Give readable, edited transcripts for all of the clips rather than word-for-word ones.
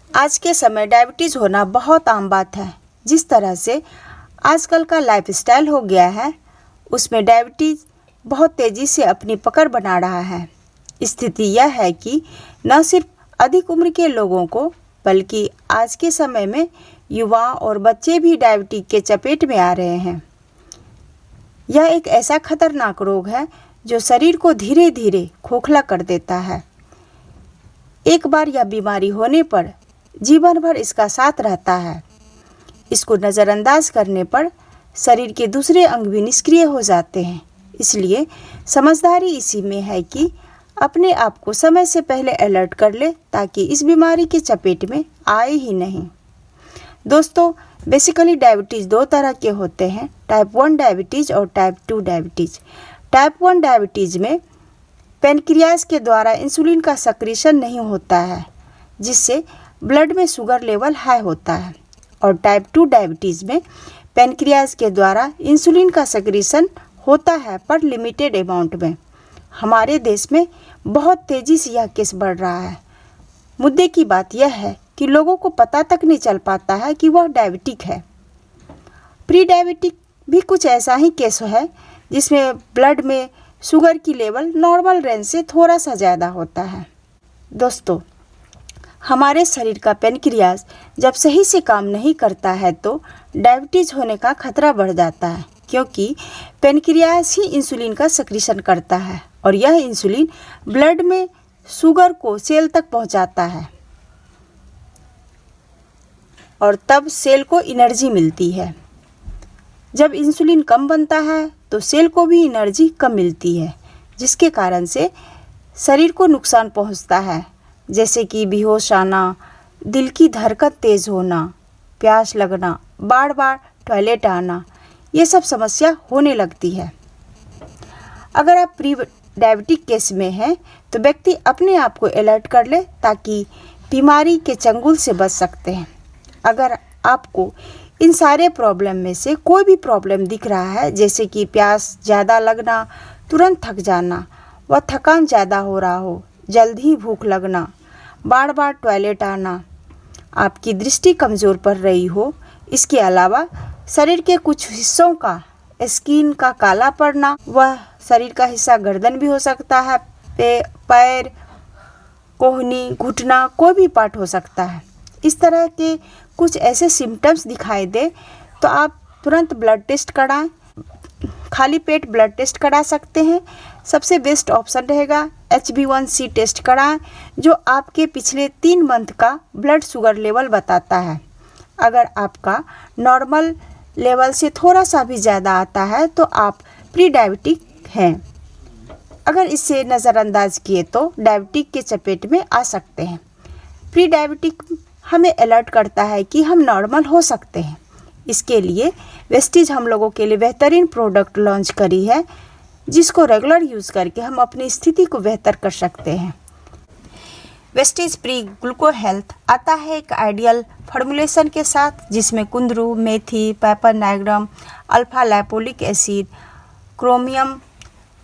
आज के समय डायबिटीज़ होना बहुत आम बात है। जिस तरह से आजकल का लाइफस्टाइल हो गया है, उसमें डायबिटीज़ बहुत तेज़ी से अपनी पकड़ बना रहा है। स्थिति यह है कि न सिर्फ अधिक उम्र के लोगों को, बल्कि आज के समय में युवा और बच्चे भी डायबिटीज़ के चपेट में आ रहे हैं। यह एक ऐसा खतरनाक रोग है जो शरीर को धीरे धीरे खोखला कर देता है। एक बार यह बीमारी होने पर जीवन भर इसका साथ रहता है। इसको नज़रअंदाज करने पर शरीर के दूसरे अंग भी निष्क्रिय हो जाते हैं। इसलिए समझदारी इसी में है कि अपने आप को समय से पहले अलर्ट कर ले, ताकि इस बीमारी के चपेट में आए ही नहीं। दोस्तों, बेसिकली डायबिटीज़ दो तरह के होते हैं, टाइप 1 डायबिटीज़ और टाइप 2 डायबिटीज़। टाइप 1 डायबिटीज़ में पेनक्रियाज के द्वारा इंसुलिन का सक्रिशन नहीं होता है, जिससे ब्लड में शुगर लेवल हाई होता है। और टाइप 2 डायबिटीज़ में पेनक्रियाज के द्वारा इंसुलिन का सक्रिशन होता है, पर लिमिटेड अमाउंट में। हमारे देश में बहुत तेज़ी से यह केस बढ़ रहा है। मुद्दे की बात यह है कि लोगों को पता तक नहीं चल पाता है कि वह डायबिटिक है। प्री डायबिटिक भी कुछ ऐसा ही केस है, जिसमें ब्लड में शुगर की लेवल नॉर्मल रेंज से थोड़ा सा ज़्यादा होता है। दोस्तों, हमारे शरीर का पेनक्रियाज जब सही से काम नहीं करता है तो डायबिटीज़ होने का खतरा बढ़ जाता है, क्योंकि पेनक्रियाज ही इंसुलिन का सक्रिशन करता है और यह इंसुलिन ब्लड में शुगर को सेल तक पहुंचाता है और तब सेल को एनर्जी मिलती है। जब इंसुलिन कम बनता है तो सेल को भी एनर्जी कम मिलती है, जिसके कारण से शरीर को नुकसान पहुंचता है, जैसे कि बेहोश आना, दिल की धड़कन तेज़ होना, प्यास लगना, बार बार टॉयलेट आना, ये सब समस्या होने लगती है। अगर आप प्री डायबिटिक केस में हैं तो व्यक्ति अपने आप को अलर्ट कर ले, ताकि बीमारी के चंगुल से बच सकते हैं। अगर आपको इन सारे प्रॉब्लम में से कोई भी प्रॉब्लम दिख रहा है, जैसे कि प्यास ज़्यादा लगना, तुरंत थक जाना, व थकान ज़्यादा हो रहा हो, जल्द ही भूख लगना, बार बार टॉयलेट आना, आपकी दृष्टि कमज़ोर पड़ रही हो, इसके अलावा शरीर के कुछ हिस्सों का स्किन का काला पड़ना, वह शरीर का हिस्सा गर्दन भी हो सकता है, पैर, कोहनी, घुटना, कोई भी पार्ट हो सकता है। इस तरह के कुछ ऐसे सिम्टम्स दिखाई दे तो आप तुरंत ब्लड टेस्ट कराएं। खाली पेट ब्लड टेस्ट करा सकते हैं। सबसे बेस्ट ऑप्शन रहेगा HbA1c टेस्ट कराएं, जो आपके पिछले 3 मंथ का ब्लड शुगर लेवल बताता है। अगर आपका नॉर्मल लेवल से थोड़ा सा भी ज़्यादा आता है तो आप प्री डायबिटिक हैं। अगर इसे नज़रअंदाज किए तो डायबिटिक के चपेट में आ सकते हैं। प्री डायबिटिक हमें अलर्ट करता है कि हम नॉर्मल हो सकते हैं। इसके लिए वेस्टीज हम लोगों के लिए बेहतरीन प्रोडक्ट लॉन्च करी है, जिसको रेगुलर यूज़ करके हम अपनी स्थिति को बेहतर कर सकते हैं। वेस्टीज प्री ग्लूको हेल्थ आता है एक आइडियल फॉर्मुलेशन के साथ, जिसमें कुंदरू, मेथी, पाइपरनैग्रम, अल्फा लाइपोलिक एसिड, क्रोमियम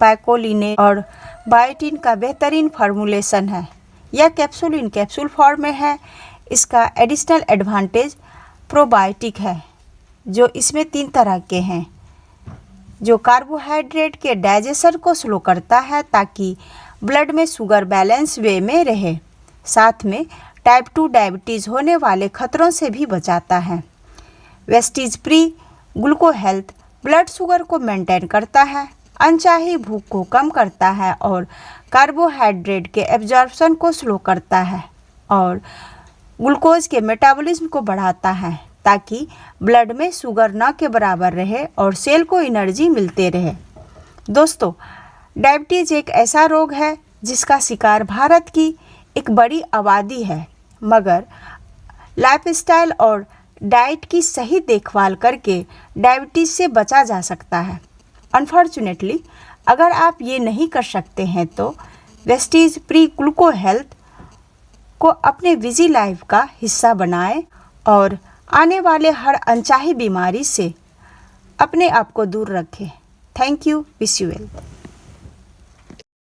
पैकोलिनेट और बायोटिन का बेहतरीन फार्मूलेशन है। यह कैप्सूल इन कैप्सूल फॉर्म में है। इसका एडिशनल एडवांटेज प्रोबायोटिक है, जो इसमें 3 तरह के हैं, जो कार्बोहाइड्रेट के डाइजेशन को स्लो करता है, ताकि ब्लड में शुगर बैलेंस वे में रहे। साथ में टाइप 2 डायबिटीज़ होने वाले खतरों से भी बचाता है। Vestige pre ग्लूको health blood sugar को मेंटेन करता है, अनचाही भूख को कम करता है और कार्बोहाइड्रेट के एब्जॉर्प्शन को स्लो करता है और ग्लूकोज के मेटाबॉलिज्म को बढ़ाता है, ताकि ब्लड में शुगर न के बराबर रहे और सेल को एनर्जी मिलते रहे। दोस्तों, डायबिटीज़ एक ऐसा रोग है जिसका शिकार भारत की एक बड़ी आबादी है, मगर लाइफस्टाइल और डाइट की सही देखभाल करके डायबिटीज़ से बचा जा सकता है। अनफॉर्चुनेटली, अगर आप ये नहीं कर सकते हैं तो वेस्टीज प्री ग्लूको हेल्थ को अपने बिजी लाइफ का हिस्सा बनाएं और आने वाले हर अनचाही बीमारी से अपने आप को दूर रखें। Thank you. Wish you well.